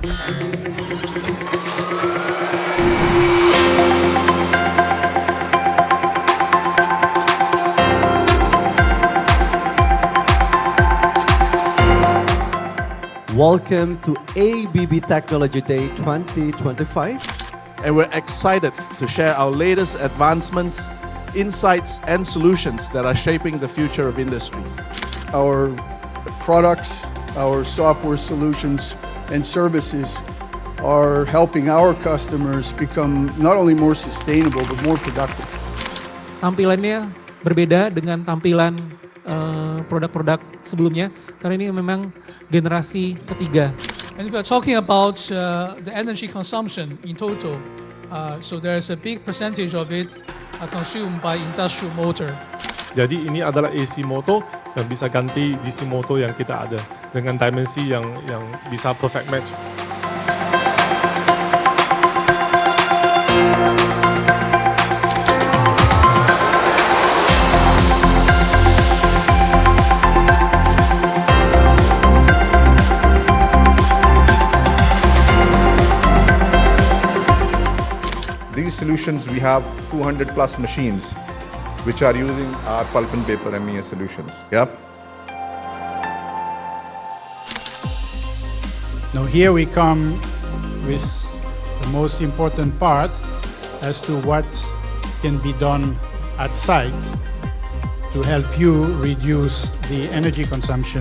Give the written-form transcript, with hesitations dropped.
Welcome to ABB Technology Day 2025. And we're excited to share our latest advancements, insights, and solutions that are shaping the future of industries. Our products, our software solutions, and services are helping our customers become not only more sustainable, but more productive. Tampilannya berbeda dengan tampilan produk-produk sebelumnya, karena ini memang generasi ketiga. And if we are talking about the energy consumption in total, so there's a big percentage of it consumed by industrial motor. Jadi ini adalah AC motor yang bisa ganti DC motor yang kita ada dengan dimensi yang bisa perfect match. These solutions, we have 200 plus machines which are using our pulp and paper MES solutions. Yep. Now here we come with the most important part as to what can be done at site to help you reduce the energy consumption